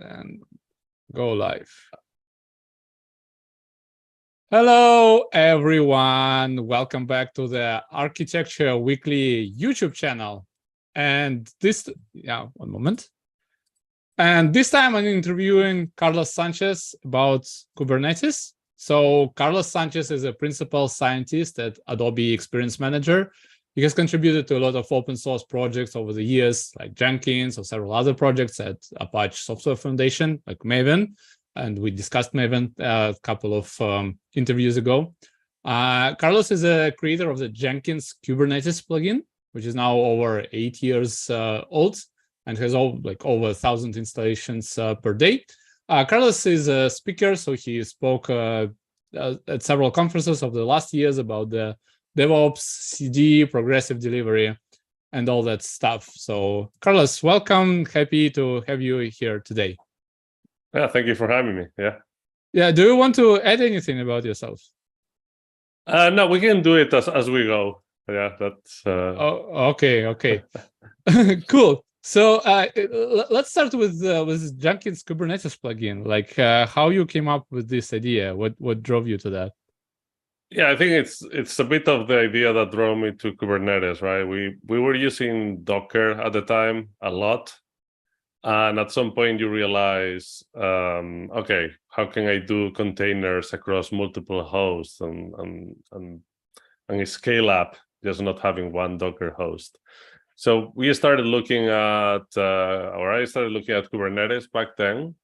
And go live. Hello, everyone. Welcome back to the Architecture Weekly YouTube channel. And one moment. And this time I'm interviewing Carlos Sanchez about Kubernetes. So Carlos Sanchez is a principal scientist at Adobe Experience Manager. He has contributed to a lot of open source projects over the years, like Jenkins or several other projects at Apache Software Foundation, like Maven. And we discussed Maven a couple of interviews ago. Carlos is a creator of the Jenkins Kubernetes plugin, which is now over 8 years old and has over 1,000 installations per day. Carlos is a speaker, so he spoke at several conferences over the last years about the DevOps, CD, progressive delivery, and all that stuff. So, Carlos, welcome. Happy to have you here today. Yeah, thank you for having me. Yeah. Do you want to add anything about yourself? No, we can do it as we go. Yeah, that's. Oh, okay. Cool. So let's start with Jenkins Kubernetes plugin. Like how you came up with this idea. What drove you to that? Yeah, I think it's a bit of the idea that drove me to Kubernetes, right? We were using Docker at the time a lot, and at some point you realize, okay, how can I do containers across multiple hosts and scale up, just not having one Docker host. So we started looking at, or I started looking at Kubernetes back then,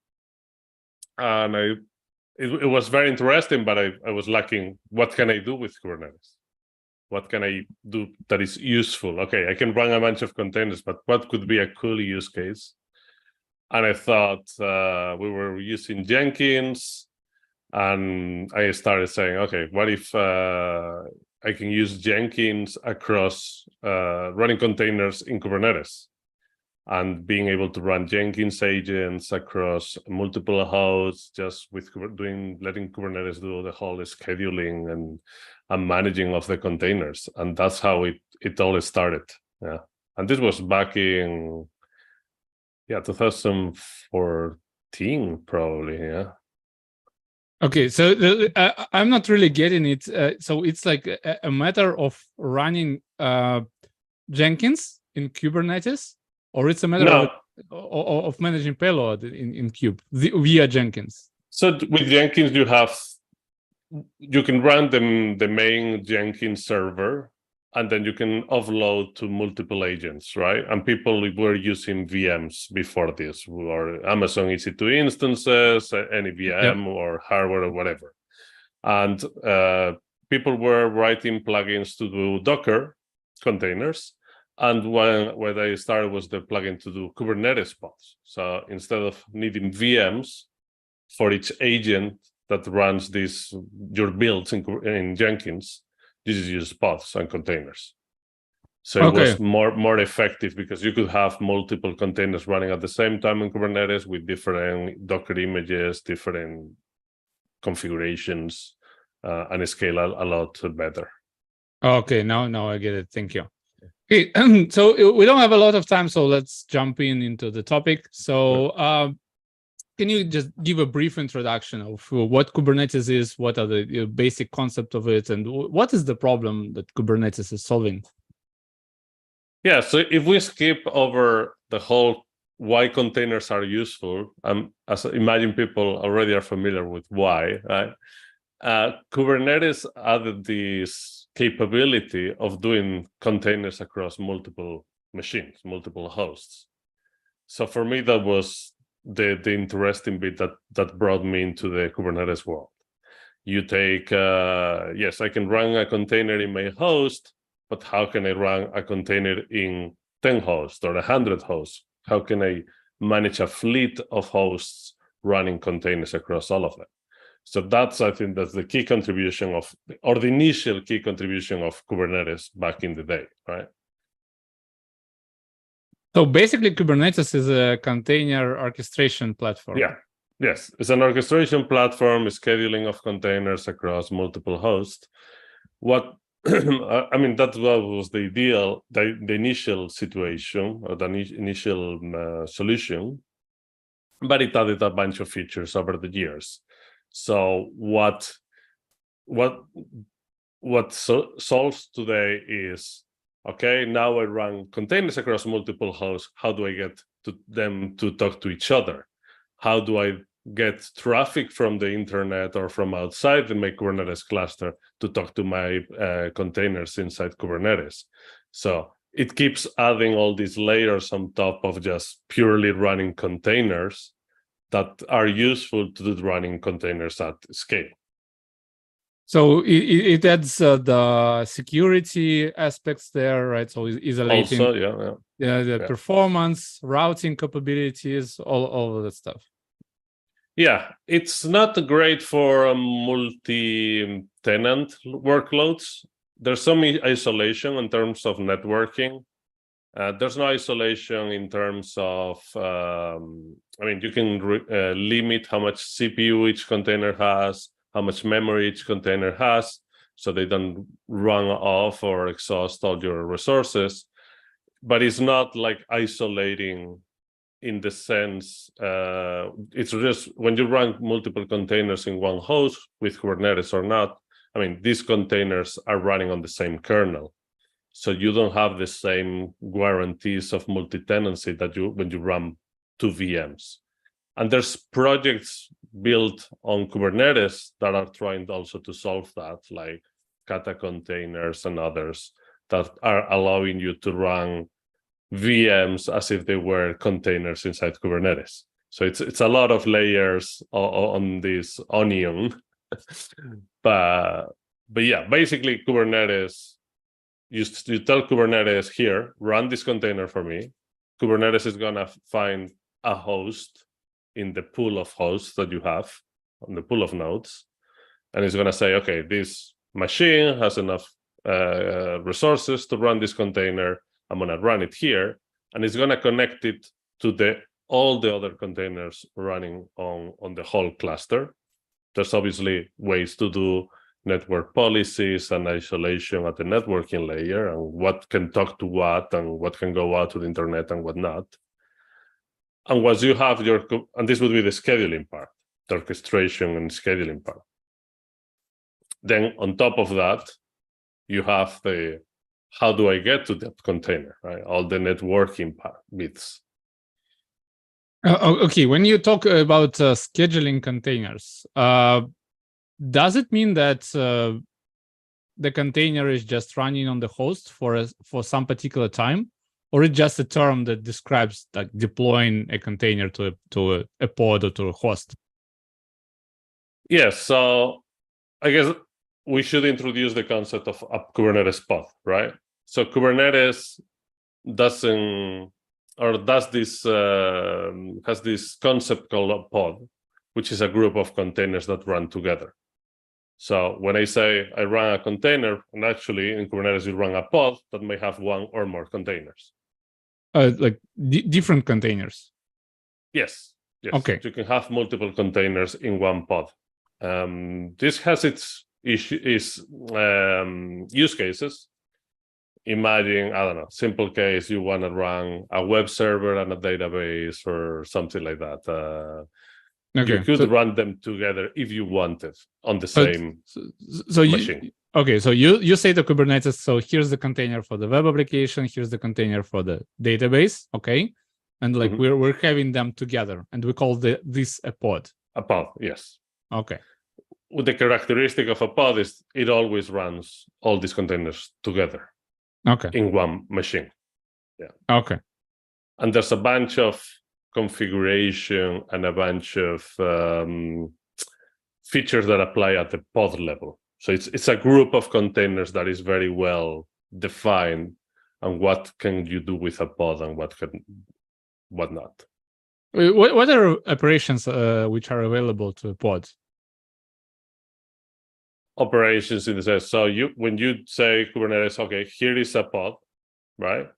and it was very interesting, but I was lacking, what can I do with Kubernetes? What can I do that is useful? Okay, I can run a bunch of containers, but what could be a cool use case? And I thought we were using Jenkins, and I started saying, okay, what if I can use Jenkins across running containers in Kubernetes? And being able to run Jenkins agents across multiple hosts, just with letting Kubernetes do the whole scheduling and managing of the containers. And that's how it all started. Yeah. And this was back in 2014, probably. Yeah. Okay, so I'm not really getting it. So it's like a matter of running Jenkins in Kubernetes, or it's a matter of managing payload in Kube via Jenkins? So with Jenkins, you can run the main Jenkins server, and then you can offload to multiple agents, right? And people were using VMs before this, or Amazon EC2 instances, any VM or hardware or whatever. And people were writing plugins to do Docker containers. And where they started was the plugin to do Kubernetes pods. So instead of needing VMs for each agent that runs your builds in Jenkins, you just use pods and containers. So it was more effective because you could have multiple containers running at the same time in Kubernetes with different Docker images, different configurations, and scale a lot better. Okay, now I get it. Thank you. Okay, so we don't have a lot of time, so let's jump into the topic. So can you just give a brief introduction of what Kubernetes is, what are the basic concept of it, and what is the problem that Kubernetes is solving? Yeah, so if we skip over the whole why containers are useful, as imagine people already are familiar with why, right? Kubernetes added this capability of doing containers across multiple machines, multiple hosts. So for me, that was the interesting bit that brought me into the Kubernetes world. You take, yes, I can run a container in my host, but how can I run a container in 10 hosts or 100 hosts? How can I manage a fleet of hosts running containers across all of them? So I think that's the key contribution or the initial key contribution of Kubernetes back in the day, right? So basically, Kubernetes is a container orchestration platform. Yeah, yes. It's an orchestration platform, scheduling of containers across multiple hosts. That was the initial situation or the initial solution. but it added a bunch of features over the years. So what solves today is, okay, now I run containers across multiple hosts. How do I get them to talk to each other? How do I get traffic from the internet or from outside my Kubernetes cluster to talk to my containers inside Kubernetes? So it keeps adding all these layers on top of just purely running containers that are useful to running containers at scale. So it adds the security aspects there, right? So isolating Also, the performance, routing capabilities, all of that stuff. Yeah, it's not great for multi-tenant workloads. There's some isolation in terms of networking. There's no isolation in terms of, you can limit how much CPU each container has, how much memory each container has, so they don't run off or exhaust all your resources. But it's not like isolating in the sense, it's just when you run multiple containers in one host with Kubernetes or not, these containers are running on the same kernel. So you don't have the same guarantees of multi-tenancy that when you run two VMs. And there's projects built on Kubernetes that are trying also to solve that, like Kata containers and others that are allowing you to run VMs as if they were containers inside Kubernetes. So it's a lot of layers on this onion. but yeah, basically Kubernetes, you tell Kubernetes, here, run this container for me. Kubernetes is going to find a host in the pool of hosts that you have, on the pool of nodes. And it's going to say, okay, this machine has enough resources to run this container. I'm going to run it here. And it's going to connect it to all the other containers running on the whole cluster. There's obviously ways to do network policies and isolation at the networking layer, and what can talk to what and what can go out to the internet and what not. And once you have and this would be the scheduling part, the orchestration and scheduling part. Then on top of that, you have how do I get to that container, right? All the networking bits. Okay, when you talk about scheduling containers, does it mean that the container is just running on the host for some particular time, or it's just a term that describes like deploying a container to a pod or to a host? Yes, so I guess we should introduce the concept of a Kubernetes pod, right? So Kubernetes has this concept called a pod, which is a group of containers that run together. So when I say I run a container, and actually in Kubernetes you run a pod that may have one or more containers. Like different containers? Yes. Okay. You can have multiple containers in one pod. This has its use cases. Imagine, I don't know, simple case, you want to run a web server and a database or something like that. Okay. You could run them together if you wanted on the same machine. So you say to Kubernetes, so here's the container for the web application, here's the container for the database, okay? And like we're having them together, and we call this a pod. A pod, yes. Okay. The characteristic of a pod is it always runs all these containers together. Okay. In one machine. Yeah. Okay. And there's a bunch of configuration and a bunch of features that apply at the pod level. So it's a group of containers that is very well defined, and what can you do with a pod and what not. What are operations which are available to pods? Operations in the sense, so when you say Kubernetes, okay, here is a pod, right?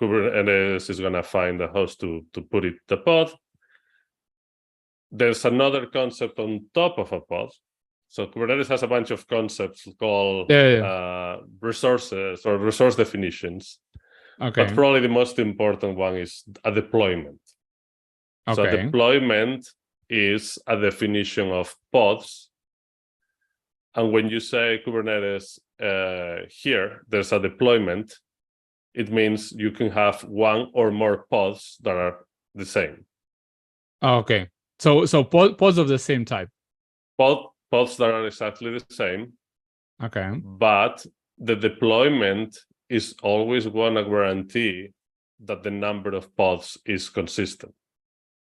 Kubernetes is going to find a host to put it the pod. There's another concept on top of a pod. So Kubernetes has a bunch of concepts called resources or resource definitions. Okay. But probably the most important one is a deployment. So Okay. deployment is a definition of pods. And when you say Kubernetes here, there's a deployment, it means you can have one or more pods that are the same. Okay. So pods of the same type. Pods that are exactly the same, Okay. but the deployment is always going to guarantee that the number of pods is consistent.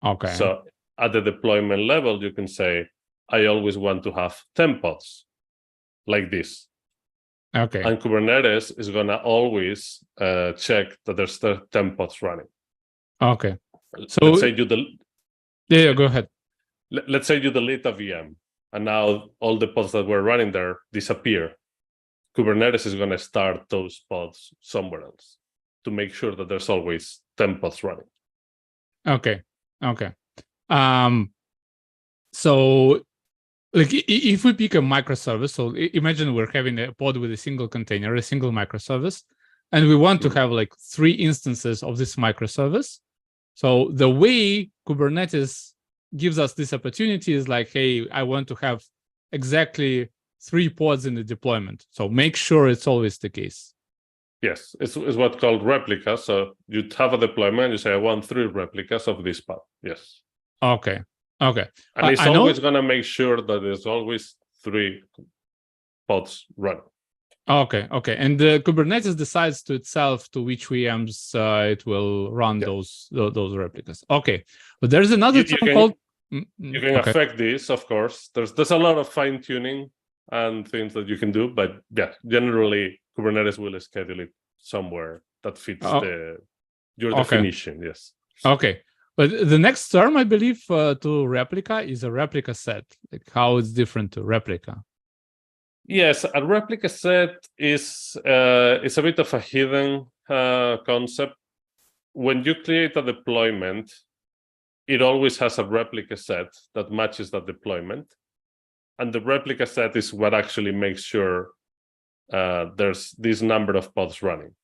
Okay. So at the deployment level, you can say, I always want to have 10 pods like this. Okay. And Kubernetes is going to always check that there's 10 pods running. Okay. So let's say yeah, go ahead. Let's say you delete a VM, and now all the pods that were running there disappear. Kubernetes is going to start those pods somewhere else to make sure that there's always 10 pods running. Okay. Okay. So like if we pick a microservice, so imagine we're having a pod with a single container, a single microservice, and we want to have like 3 instances of this microservice. So the way Kubernetes gives us this opportunity is like, hey, I want to have exactly 3 pods in the deployment. So make sure it's always the case. Yes, it's what's called replicas. So you have a deployment, you say, I want 3 replicas of this pod. Yes. Okay. Okay. And it's always going to make sure that there's always 3 pods running. Okay. Okay. And the Kubernetes decides to itself to which VMs it will run those replicas. Okay. But there's another term called. You can affect this, of course. There's a lot of fine tuning and things that you can do, but yeah, generally Kubernetes will schedule it somewhere that fits your definition. Yes. Okay. But the next term, I believe, to replica is a replica set. Like how it's different to replica. Yes, a replica set is a bit of a hidden concept. When you create a deployment, it always has a replica set that matches that deployment. And the replica set is what actually makes sure there's this number of pods running.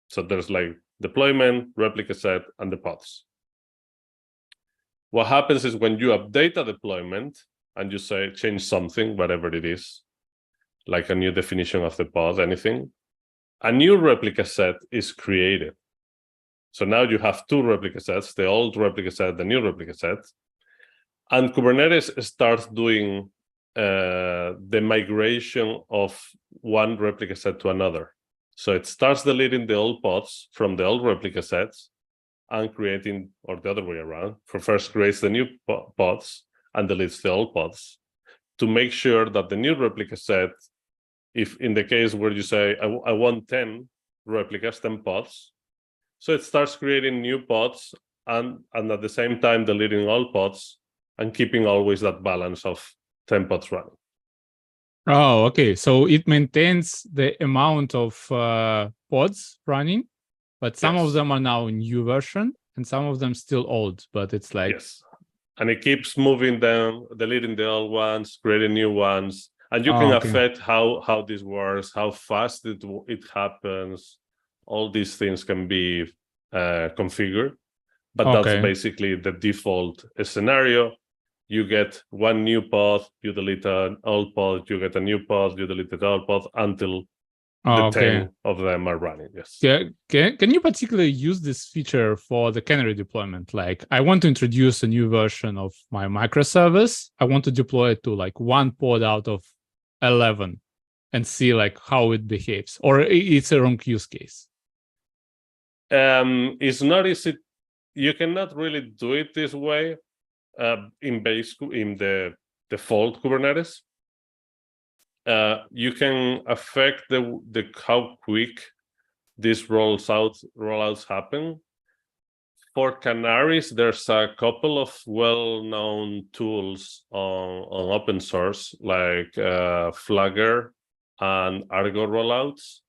So there's like deployment, replica set, and the pods. What happens is when you update a deployment and you say change something, whatever it is, like a new definition of the pod, anything, a new replica set is created. So now you have 2 replica sets, the old replica set, the new replica set. And Kubernetes starts doing the migration of one replica set to another. So it starts deleting the old pods from the old replica sets and creating, or the other way around, first creates the new pods and deletes the old pods to make sure that the new replica set, if in the case where you say, I want 10 replicas, 10 pods, so it starts creating new pods and at the same time deleting all pods and keeping always that balance of 10 pods running. Oh, okay. So it maintains the amount of pods running, but some of them are now new version and some of them still old, but it's like... Yes. And it keeps moving them, deleting the old ones, creating new ones. And you can affect how this works, how fast it happens. All these things can be configured, but that's basically the default scenario. You get one new pod, you delete an old pod, you get a new pod, you delete the old pod until the 10 of them are running. Yes. Can you particularly use this feature for the canary deployment? Like, I want to introduce a new version of my microservice. I want to deploy it to like 1 pod out of 11 and see like how it behaves, or it's a wrong use case. It's not easy. You cannot really do it this way in the default Kubernetes. You can affect the how quick these rollouts happen. For canaries, there's a couple of well-known tools on open source, like Flagger and Argo rollouts,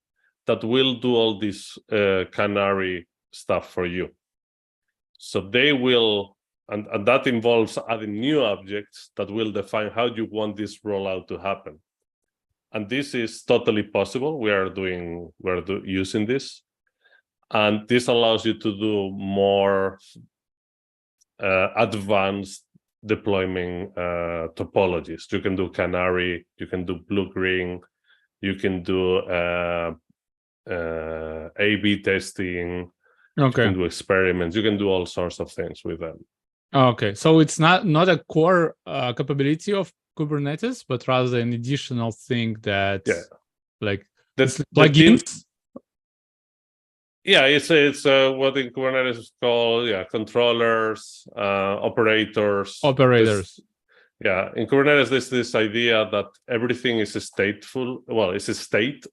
that will do all this canary stuff for you. So they will, and that involves adding new objects that will define how you want this rollout to happen. And this is totally possible. We're using this. And this allows you to do more advanced deployment topologies. You can do canary, you can do blue-green, you can do A/B testing, you Okay. can do experiments, you can do all sorts of things with them. Okay. So it's not a core capability of Kubernetes, but rather an additional thing that like The plugins. team, it's what in Kubernetes is called controllers, operators. Operators. In Kubernetes, there's this idea that everything is stateful. Well, it's a state,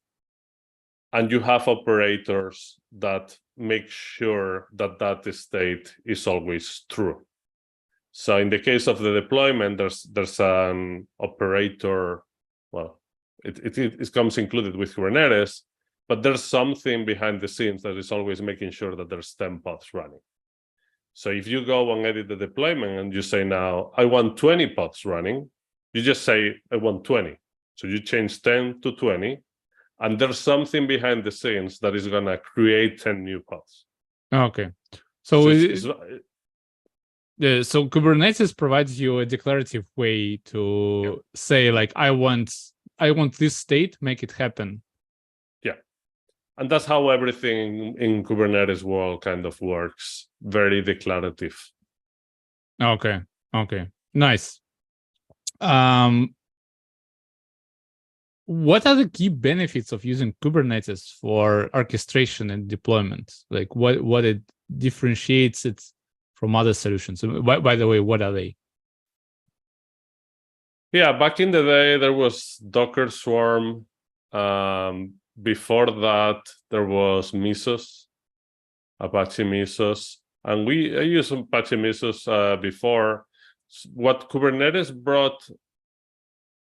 and you have operators that make sure that that state is always true. So in the case of the deployment, there's an operator. Well, it comes included with Kubernetes, but there's something behind the scenes that is always making sure that there's 10 pods running. So if you go and edit the deployment and you say now, I want 20 pods running, you just say, I want 20. So you change 10 to 20, and there's something behind the scenes that is going to create 10 new pods. Okay. So so Kubernetes provides you a declarative way to say, like, I want this state, make it happen. Yeah. And that's how everything in Kubernetes world kind of works. Very declarative. Okay. Nice. What are the key benefits of using Kubernetes for orchestration and deployment? Like what it differentiates it from other solutions? By the way, what are they? Yeah, back in the day, there was Docker Swarm. Before that, there was Mesos, Apache Mesos. And I used Apache Mesos before. What Kubernetes brought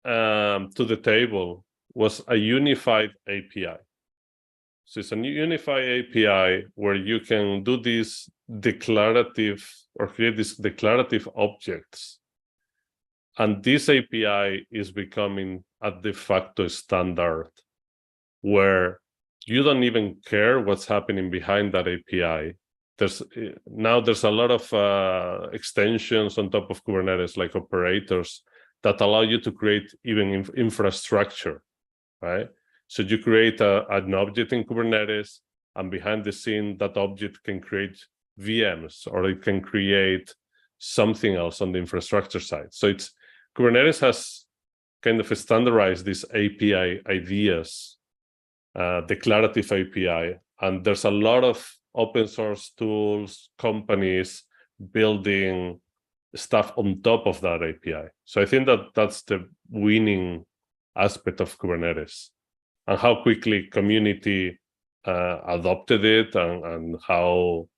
to the table was a unified API. So it's a unified API where you can do these declarative or create these declarative objects. And this API is becoming a de facto standard where you don't even care what's happening behind that API. There's a lot of extensions on top of Kubernetes, like operators, that allow you to create even infrastructure, right? So you create an object in Kubernetes, and behind the scene, that object can create VMs, or it can create something else on the infrastructure side. So Kubernetes has kind of standardized these API ideas, declarative API, and there's a lot of open source tools, companies building stuff on top of that API. So I think that's the winning aspect of Kubernetes, and how quickly community adopted it, and how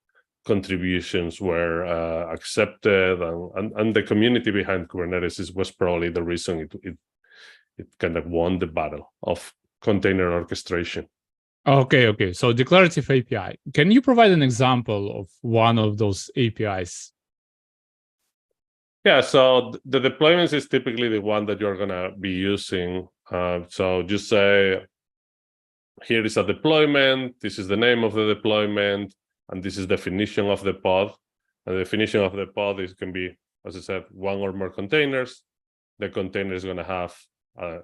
contributions were accepted, and the community behind Kubernetes was probably the reason it kind of won the battle of container orchestration. Okay. So declarative API. Can you provide an example of one of those APIs? Yeah, so the deployments is typically the one that you're going to be using. So just say, here is a deployment, this is the name of the deployment, and this is definition of the pod. And the definition of the pod can be, as I said, one or more containers. The container is going to have a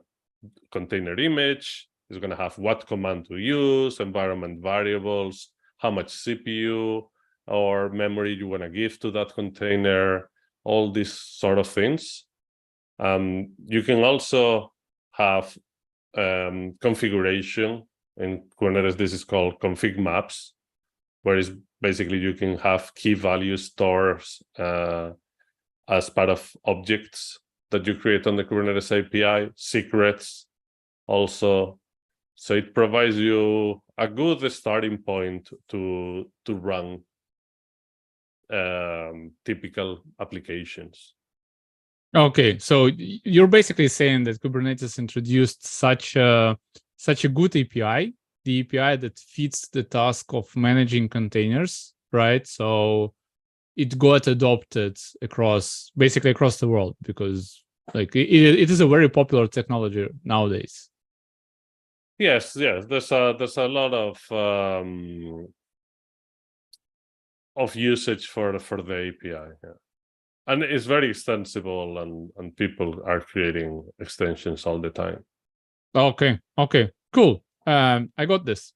container image. It's going to have what command to use, environment variables, how much CPU or memory you want to give to that container, all these sort of things. You can also have configuration. In Kubernetes, this is called config maps, where it's basically you can have key value stores as part of objects that you create on the Kubernetes API, secrets also. So it provides you a good starting point to run typical applications. Okay, so you're basically saying that Kubernetes introduced such a good API, the API that fits the task of managing containers, right? So it got adopted basically across the world, because like it is a very popular technology nowadays. Yes. There's a lot of usage for the API. Yeah. And it's very extensible, and people are creating extensions all the time. Okay, cool. I got this.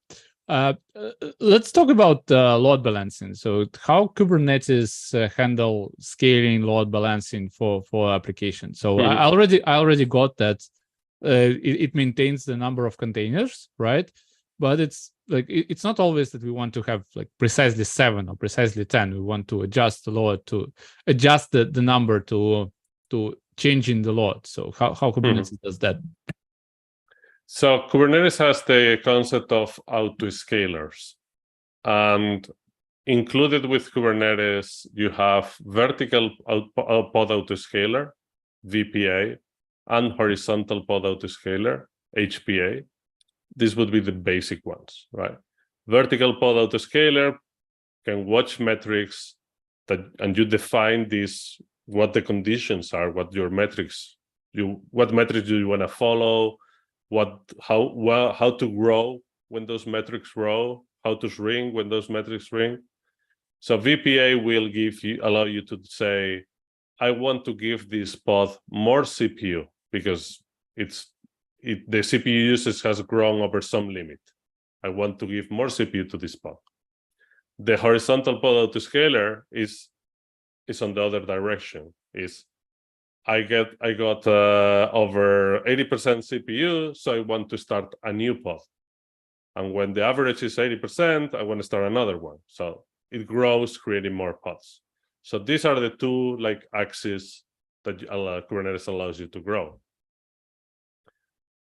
Let's talk about load balancing. So how Kubernetes handle scaling load balancing for applications. So I already got that it maintains the number of containers, right? But it's like it's not always that we want to have like precisely 7 or precisely 10. We want to adjust the load, to adjust the number to changing the load. So how Kubernetes does that? So Kubernetes has the concept of autoscalers, and included with Kubernetes, you have vertical pod autoscaler, VPA, and horizontal pod autoscaler, HPA. These would be the basic ones, right? Vertical pod autoscaler can watch metrics and you define these, what the conditions are, what your metrics, what metrics do you want to follow, how to grow when those metrics grow, how to shrink when those metrics shrink. So VPA will allow you to say, I want to give this pod more CPU because the CPU usage has grown over some limit. I want to give more CPU to this pod. The horizontal pod autoscaler is on the other direction. I got over 80% CPU, so I want to start a new pod. And when the average is 80%, I want to start another one. So it grows, creating more pods. So these are the two axes that Kubernetes allows you to grow.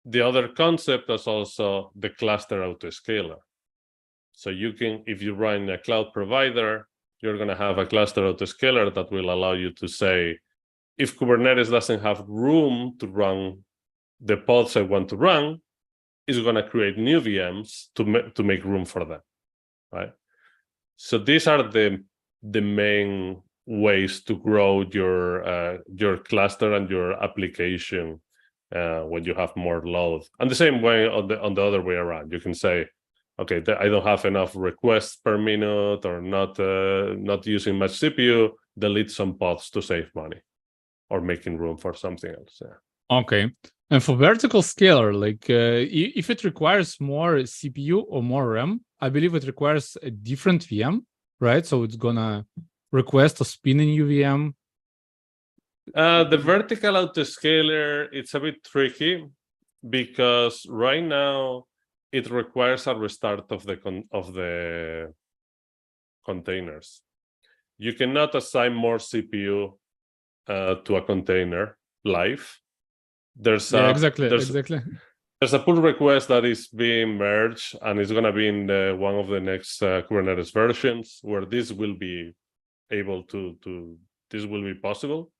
The other concept is also the cluster autoscaler. So you can, if you run a cloud provider, you're going to have a cluster autoscaler that will allow you to say, if Kubernetes doesn't have room to run the pods I want to run, it's going to create new VMs to make room for them, right? So these are the main ways to grow your cluster and your application when you have more load. And the same way on the other way around, you can say, okay, I don't have enough requests per minute, or not using much CPU, delete some pods to save money, or making room for something else. Yeah. Okay. And for vertical scaler, like if it requires more CPU or more RAM, I believe it requires a different VM, right? So it's gonna request a spinning UVM. The vertical autoscaler, it's a bit tricky because right now it requires a restart of the containers. You cannot assign more CPU to a container live. Exactly. There's a pull request that is being merged, and it's going to be in one of the next Kubernetes versions where this will be this will be possible.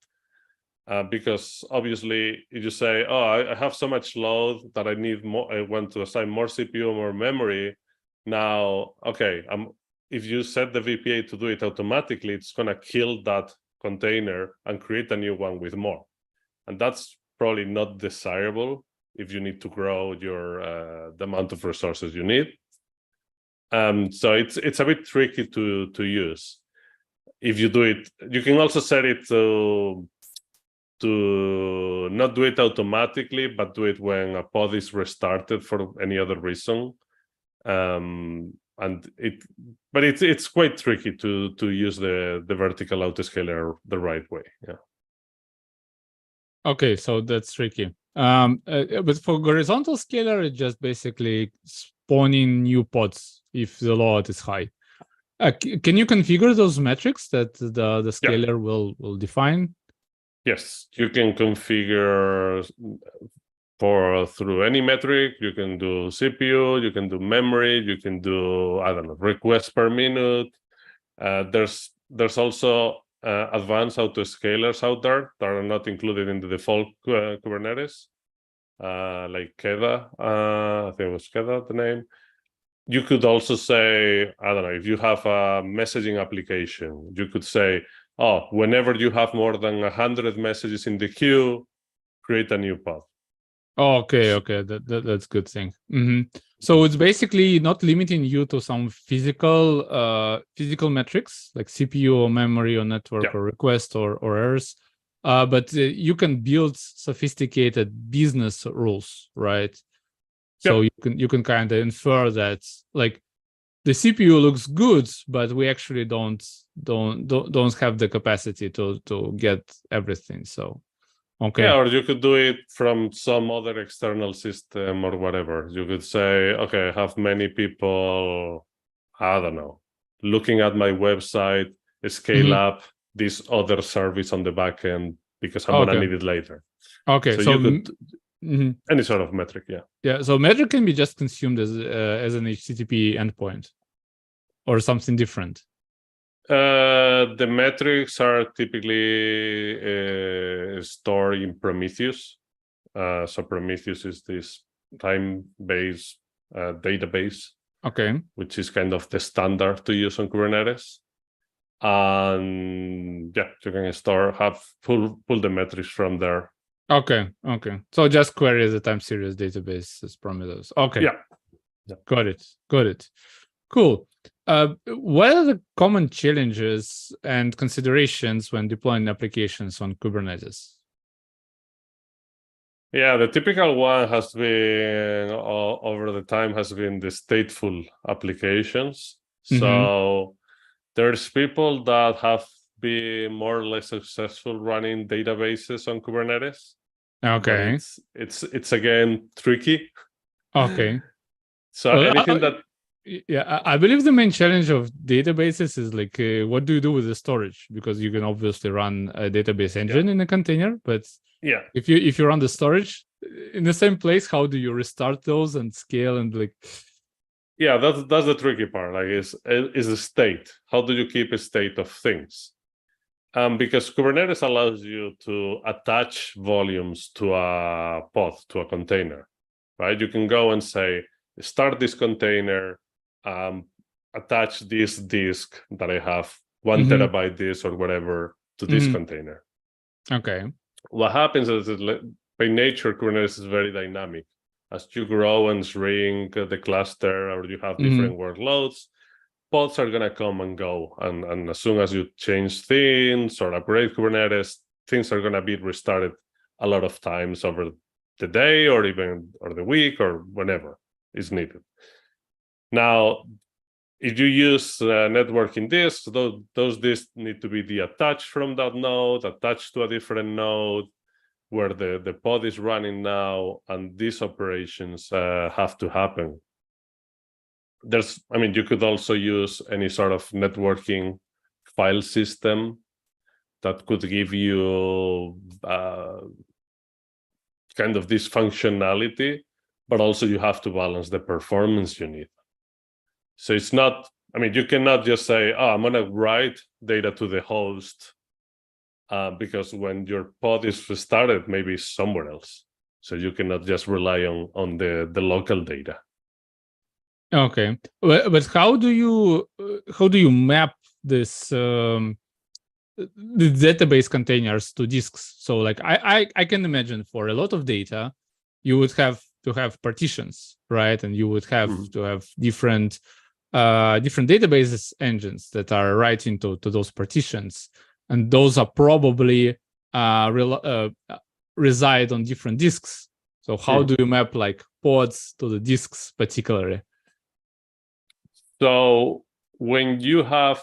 Because obviously, if you say, "Oh, I have so much load that I need more. I want to assign more CPU, more memory." Now, okay, if you set the VPA to do it automatically, it's going to kill that container and create a new one with more, and that's probably not desirable if you need to grow your the amount of resources you need. So it's a bit tricky to use. If you do it, you can also set it to not do it automatically, but do it when a pod is restarted for any other reason. But it's quite tricky to use the vertical autoscaler the right way. Yeah. Okay, so that's tricky. But for horizontal scaler, it's just basically spawning new pods if the load is high. Can you configure those metrics that the scaler will define? Yes, you can configure through any metric. You can do CPU, you can do memory, you can do, I don't know, requests per minute. There's also advanced autoscalers out there that are not included in the default Kubernetes, like Keda. I think it was Keda, the name. You could also say, I don't know, if you have a messaging application, you could say, oh, whenever you have more than 100 messages in the queue, create a new pod. Okay, that's good thing. So it's basically not limiting you to some physical metrics like CPU or memory or network or request or errors, but you can build sophisticated business rules, right? So you can kind of infer that like the CPU looks good, but we actually don't have the capacity to get everything. So okay. Yeah, or you could do it from some other external system or whatever. You could say, okay, I have many people, I don't know, looking at my website, scale up this other service on the back end because I'm gonna need it later. Okay, so you could any sort of metric, yeah. So metric can be just consumed as an HTTP endpoint or something different. The metrics are typically stored in Prometheus. So Prometheus is this time-based database, which is kind of the standard to use on Kubernetes. And yeah, you can pull the metrics from there. Okay. So just query the time series database as Prometheus. Okay. Yeah. Got it. Cool. What are the common challenges and considerations when deploying applications on Kubernetes? Yeah, the typical one has been over the time has been the stateful applications. So there's people that have been more or less successful running databases on Kubernetes. Okay. But it's again tricky. Okay. So anything that I believe the main challenge of databases is like what do you do with the storage? Because you can obviously run a database engine in a container, but if you run the storage in the same place, how do you restart those and scale and like? Yeah, that's the tricky part. Like, is a state. How do you keep a state of things? Because Kubernetes allows you to attach volumes to a pod, to a container, right? You can go and say, start this container, attach this disk that I have, 1 terabyte disk or whatever, to this container. Okay. What happens is that by nature, Kubernetes is very dynamic. As you grow and shrink the cluster, or you have different workloads, pods are going to come and go. And as soon as you change things or upgrade Kubernetes, things are going to be restarted a lot of times over the day or the week or whenever is needed. Now, if you use networking disks, those disks need to be detached from that node, attached to a different node where the pod is running now, and these operations have to happen. You could also use any sort of networking file system that could give you kind of this functionality, but also you have to balance the performance you need. So it's not, you cannot just say, oh, I'm going to write data to the host because when your pod is started, maybe it's somewhere else. So you cannot just rely on the local data. Okay, but how do you map this the database containers to disks? So like I can imagine for a lot of data, you would have to have partitions, right? And you would have to have different databases engines that are writing to those partitions, and those are probably reside on different disks. So how do you map like pods to the disks particularly? So when you have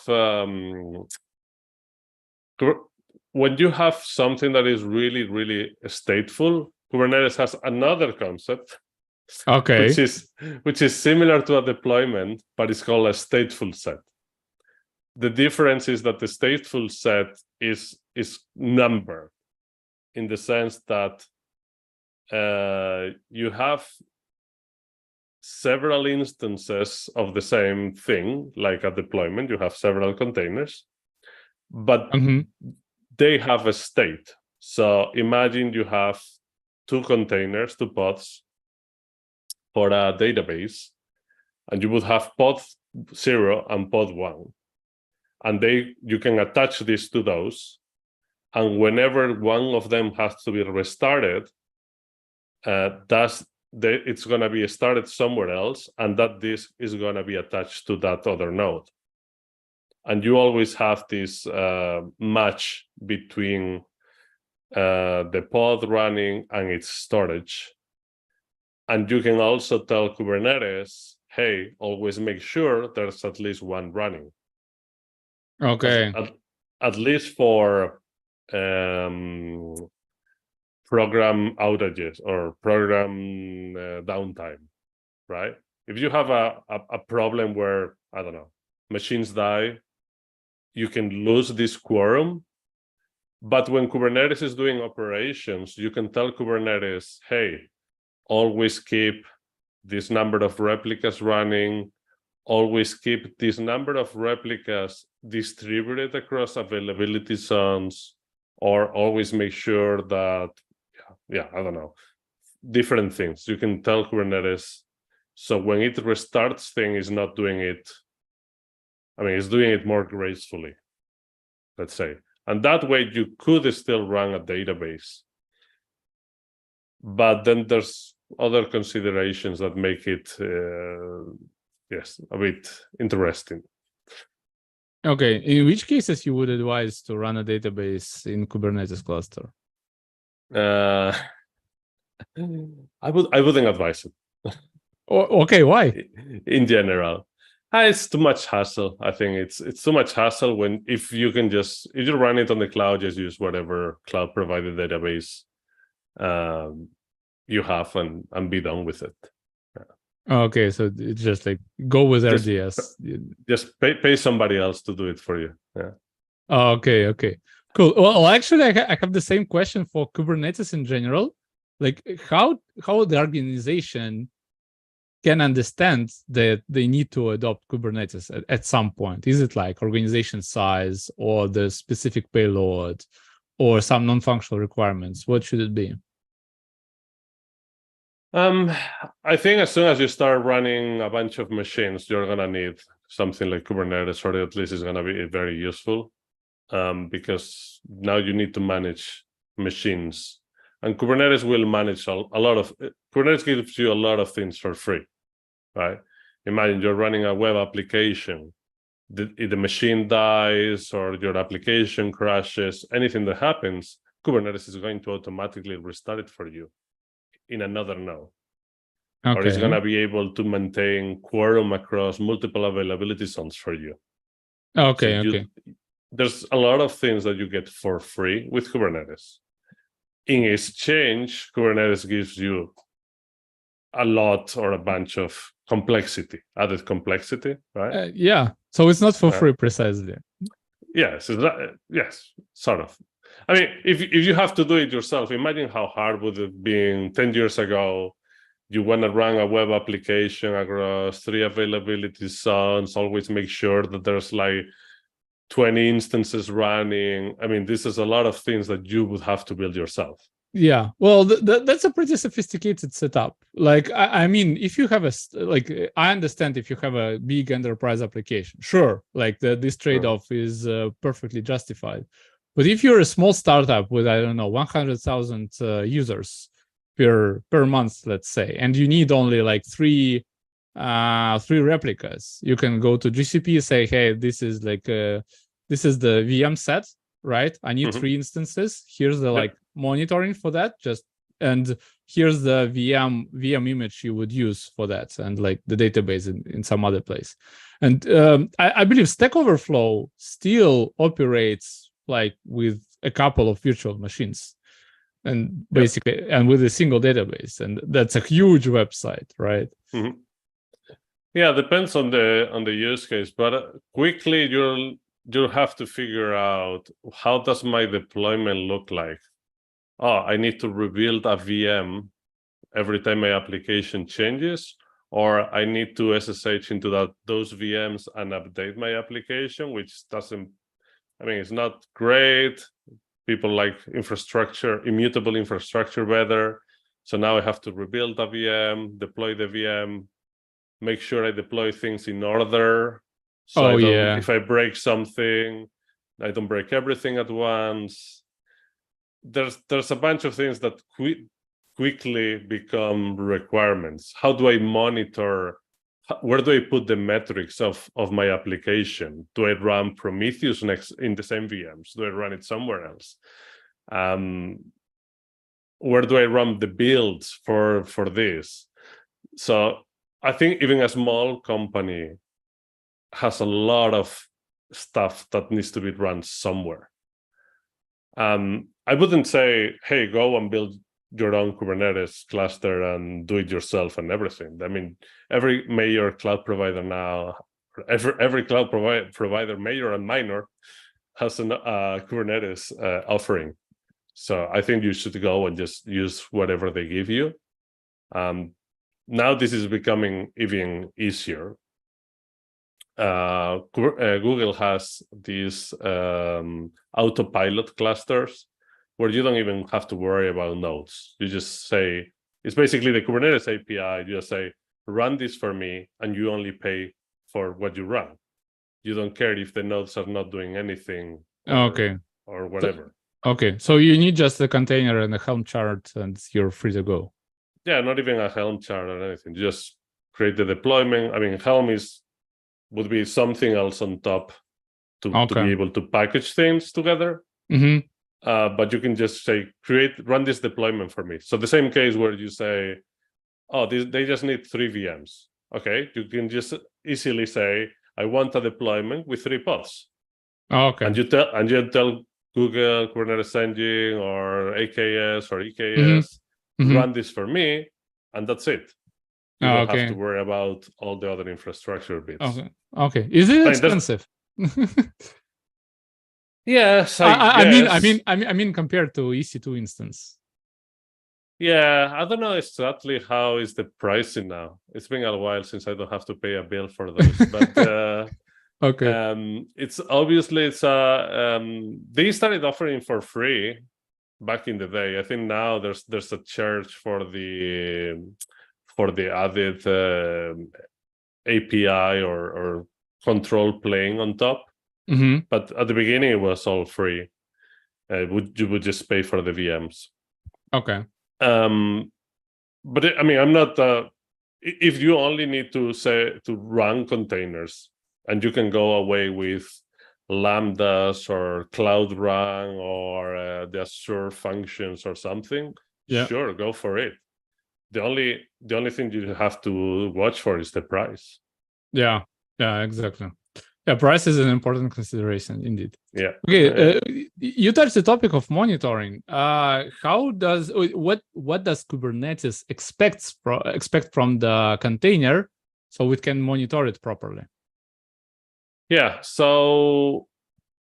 something that is really, really stateful, Kubernetes has another concept, which is similar to a deployment, but it's called a stateful set. The difference is that the stateful set is numbered in the sense that you have several instances of the same thing, like a deployment. You have several containers, but they have a state. So imagine you have 2 containers, 2 pods for a database, and you would have pod 0 and pod 1. And you can attach these to those. And whenever one of them has to be restarted, it's going to be started somewhere else, and that disk is going to be attached to that other node. And you always have this match between the pod running and its storage. And you can also tell Kubernetes, hey, always make sure there's at least one running. Okay. At least for program outages or program downtime, right? If you have a problem where, I don't know, machines die, you can lose this quorum. But when Kubernetes is doing operations, you can tell Kubernetes, hey, always keep this number of replicas running, always keep this number of replicas distributed across availability zones, or always make sure that, I don't know, different things. You can tell Kubernetes, so when it restarts things, it's not doing it, it's doing it more gracefully, let's say. And that way you could still run a database. But then there's other considerations that make it, a bit interesting. Okay. In which cases you would advise to run a database in Kubernetes cluster? I wouldn't advise it. Okay, why? In general, it's too much hassle. I think it's too much hassle if you run it on the cloud, just use whatever cloud provided database you have and be done with it. Okay, so it's just like go with RDS. Just pay somebody else to do it for you. Yeah. Okay, cool. Well, actually, I have the same question for Kubernetes in general. Like how the organization can understand that they need to adopt Kubernetes at some point. Is it like organization size or the specific payload or some non-functional requirements? What should it be? I think as soon as you start running a bunch of machines, you're going to need something like Kubernetes, or at least it's going to be very useful, because now you need to manage machines. And Kubernetes will manage a lot of... Kubernetes gives you a lot of things for free, right? Imagine you're running a web application. If the machine dies or your application crashes, anything that happens, Kubernetes is going to automatically restart it for you in another node. Okay. Or it's going to be able to maintain quorum across multiple availability zones for you. Okay. There's a lot of things that you get for free with Kubernetes. In exchange, Kubernetes gives you a lot or a bunch of added complexity, right? Yeah. So it's not for free, precisely. Yes, yes, sort of. If you have to do it yourself, imagine how hard would it have been 10 years ago. You want to run a web application across 3 availability zones, always make sure that there's like 20 instances running. This is a lot of things that you would have to build yourself. Yeah. Well, that's a pretty sophisticated setup. Like, if you have I understand if you have a big enterprise application, sure, like this trade-off is perfectly justified. But if you're a small startup with, 100,000 users per month, let's say, and you need only like three replicas, you can go to GCP, say, hey, this is the VM set, right? I need 3 instances. Here's the monitoring for that, and here's the VM image you would use for that, and like the database in some other place. And I believe Stack Overflow still operates like with a couple of virtual machines, and basically, and with a single database, and that's a huge website, right? Mm-hmm. Yeah, depends on the use case, but quickly you'll have to figure out, how does my deployment look like? I need to rebuild a VM every time my application changes, or I need to SSH into those VMs and update my application, which doesn't, it's not great. People like immutable infrastructure better. So now I have to rebuild a VM, deploy the VM, make sure I deploy things in order. So if I break something, I don't break everything at once. There's a bunch of things that quickly become requirements. How do I monitor? Where do I put the metrics of my application? Do I run Prometheus next in the same VMs? Do I run it somewhere else? Where do I run the builds for this? So I think even a small company has a lot of stuff that needs to be run somewhere. I wouldn't say, hey, go and build your own Kubernetes cluster and do it yourself and everything. I mean, every major cloud provider now, every cloud provider, major and minor, has a Kubernetes offering. So I think you should go and just use whatever they give you. Now this is becoming even easier. Google has these autopilot clusters where you don't even have to worry about nodes. You just say, it's basically the Kubernetes API. You just say, run this for me, and you only pay for what you run. You don't care if the nodes are not doing anything or whatever. So you need just the container and the Helm chart, and you're free to go. Yeah, not even a Helm chart or anything. You just create the deployment. I mean, Helm would be something else on top to be able to package things together. But you can just say, run this deployment for me. So the same case where you say, oh, they just need 3 VMs. Okay, you can just easily say, I want a deployment with 3 pods. And you tell Google, Kubernetes Engine, or AKS or EKS, run this for me, and that's it. You don't have to worry about all the other infrastructure bits. Okay. Is it expensive? Yes, I mean, compared to EC2 instance. Yeah, I don't know exactly how is the pricing now. It's been a while since I don't have to pay a bill for those, but it's obviously they started offering for free back in the day. I think now there's a charge for the added API or control plane on top. But at the beginning, it was all free. You would just pay for the VMs. Okay. But I mean, I'm not. If you only need to run containers, and you can go away with Lambdas or Cloud Run or the Azure functions or something, sure, go for it. The only thing you have to watch for is the price. Yeah, exactly. Yeah, price is an important consideration indeed. Yeah. Okay, you touched the topic of monitoring. What does Kubernetes expect from the container so it can monitor it properly? Yeah. So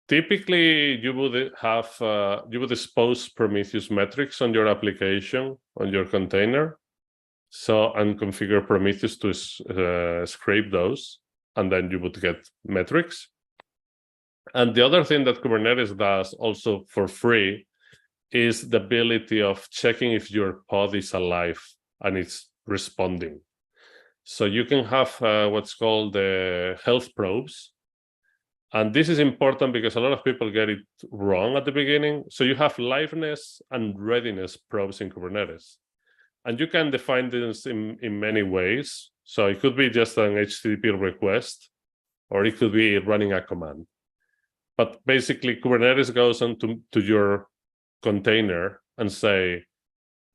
typically, you would expose Prometheus metrics on your application, on your container. And configure Prometheus to scrape those, and then you would get metrics. And the other thing that Kubernetes does also for free is the ability of checking if your pod is alive and it's responding. So you can have what's called the health probes. And this is important because a lot of people get it wrong at the beginning. So you have liveness and readiness probes in Kubernetes. And you can define this in many ways. So it could be just an HTTP request, or it could be running a command. But basically, Kubernetes goes on to your container and say,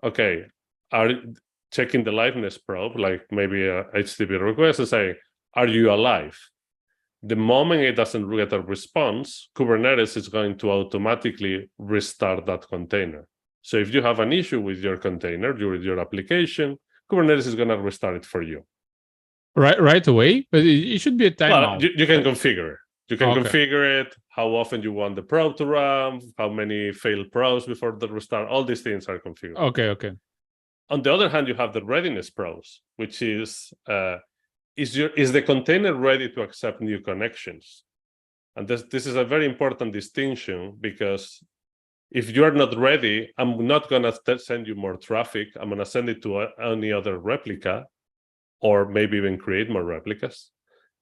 okay, are checking the liveness probe, like maybe a HTTP request, and say, are you alive? The moment it doesn't get a response, Kubernetes is going to automatically restart that container. So if you have an issue with your container, with your application, Kubernetes is going to restart it for you. Right away? But it should be a timeout. Well, you can configure it. You can configure it, how often you want the probe to run, how many failed probes before the restart. All these things are configured. Okay. On the other hand, you have the readiness probes, which is the container ready to accept new connections? And this is a very important distinction, because if you are not ready, I'm not going to send you more traffic. I'm going to send it to any other replica, or maybe even create more replicas.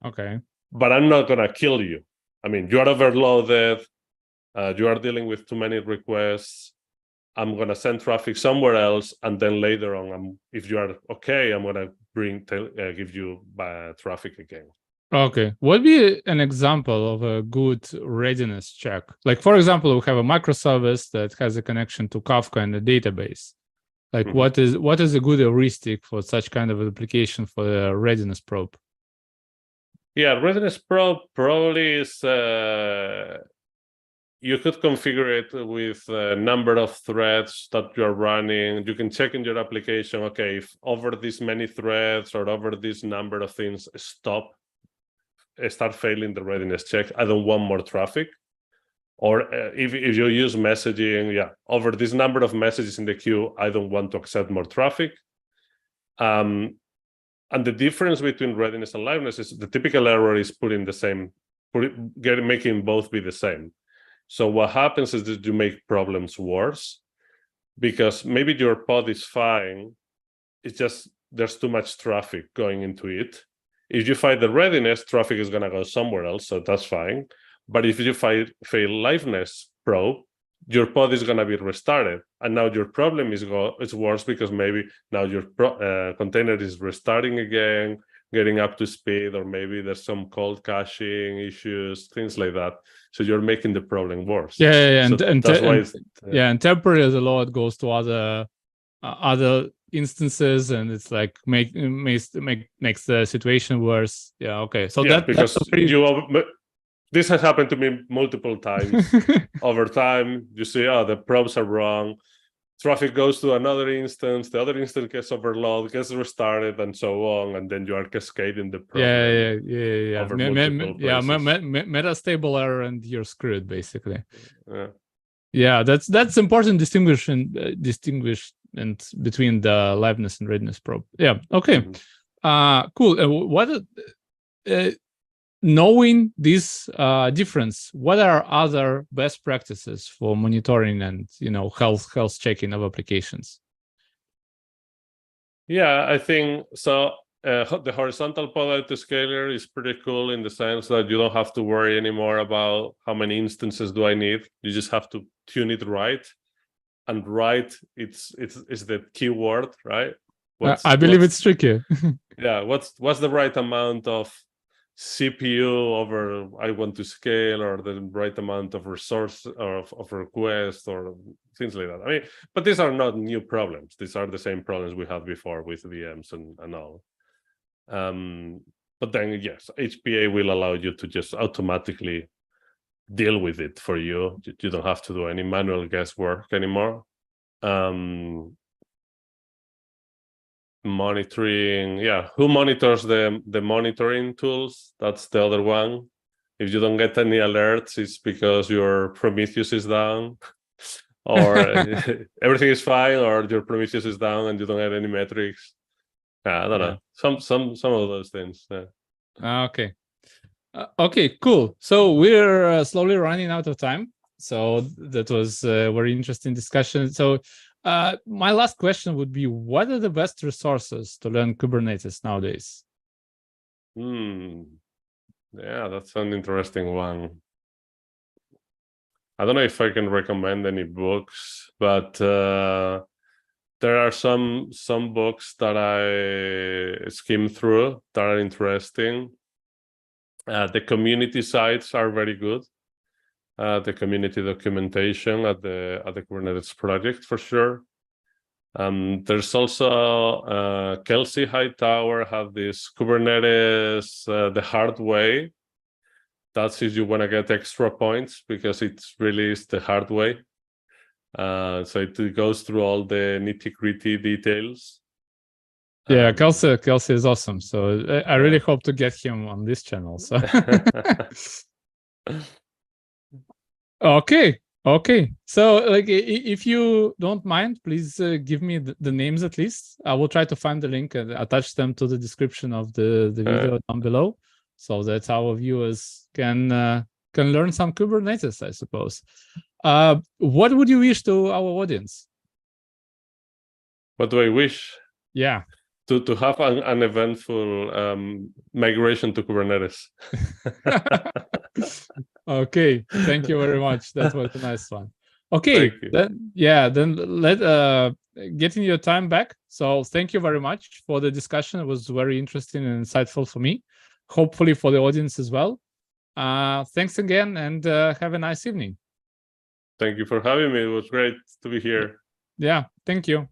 Okay. But I'm not going to kill you. I mean, you are overloaded. You are dealing with too many requests. I'm going to send traffic somewhere else, and then later on, if you are okay, I'm going to give you traffic again. Okay, what would be an example of a good readiness check? Like, for example, we have a microservice that has a connection to Kafka and a database. Like, what is a good heuristic for such kind of application for a readiness probe? Yeah, readiness probe probably is you could configure it with a number of threads that you're running. You can check in your application, okay, if over this many threads or over this number of things start failing the readiness check, I don't want more traffic. Or if you use messaging, over this number of messages in the queue, I don't want to accept more traffic. And the difference between readiness and liveness is the typical error is making both be the same. So what happens is that you make problems worse, because maybe your pod is fine. It's just there's too much traffic going into it. If you find the readiness, traffic is going to go somewhere else, so that's fine. But if you fail liveness probe, your pod is going to be restarted, and now your problem is worse, because maybe now your container is restarting again, getting up to speed, or maybe there's some cold caching issues, things like that. So you're making the problem worse. Yeah, so and that's why and temporary as a load goes to other instances, and it's like makes the situation worse. Yeah, okay. So because this has happened to me multiple times. Over time, you see, the probes are wrong. Traffic goes to another instance. The other instance gets overloaded, gets restarted, and so on. And then you are cascading the problem. Yeah. Over multiple places. Metastable error, and you're screwed basically. Yeah, that's important distinguishment between the liveness and readiness probe. Yeah. Okay. Cool. What? Knowing this difference, what are other best practices for monitoring and health checking of applications? Yeah, I think so. The horizontal pod autoscaler is pretty cool in the sense that you don't have to worry anymore about how many instances do I need. You just have to tune it right, and right it's the key word, right? I believe it's tricky. Yeah, what's the right amount of CPU over I want to scale, or the right amount of resource or of request, or things like that. I mean, but these are not new problems. These are the same problems we had before with VMs and all. But then yes, HPA will allow you to just automatically deal with it for you. You don't have to do any manual guesswork anymore. Monitoring, who monitors the monitoring tools? That's the other one. If you don't get any alerts, it's because your Prometheus is down, or everything is fine, or your Prometheus is down and you don't have any metrics. I don't know, some of those things. Okay. Okay, cool. So we're slowly running out of time. So that was a very interesting discussion. So my last question would be, what are the best resources to learn Kubernetes nowadays? Yeah, that's an interesting one. I don't know if I can recommend any books, but there are some books that I skim through that are interesting. The community sites are very good. The community documentation at the Kubernetes project, for sure. There's also Kelsey Hightower have this Kubernetes the hard way. That's if you want to get extra points, because it's released the hard way. So it goes through all the nitty-gritty details. Yeah, Kelsey is awesome. So I really hope to get him on this channel. So Okay. So, like, if you don't mind, please give me the names at least. I will try to find the link and attach them to the description of the video down below, so that our viewers can learn some Kubernetes, I suppose. What would you wish to our audience? What do I wish? Yeah. To have an eventful migration to Kubernetes. Okay, thank you very much. That was a nice one. Okay, Thank you. then let getting your time back. So thank you very much for the discussion. It was very interesting and insightful for me. Hopefully for the audience as well. Thanks again, and have a nice evening. Thank you for having me. It was great to be here. Yeah, thank you. Bye.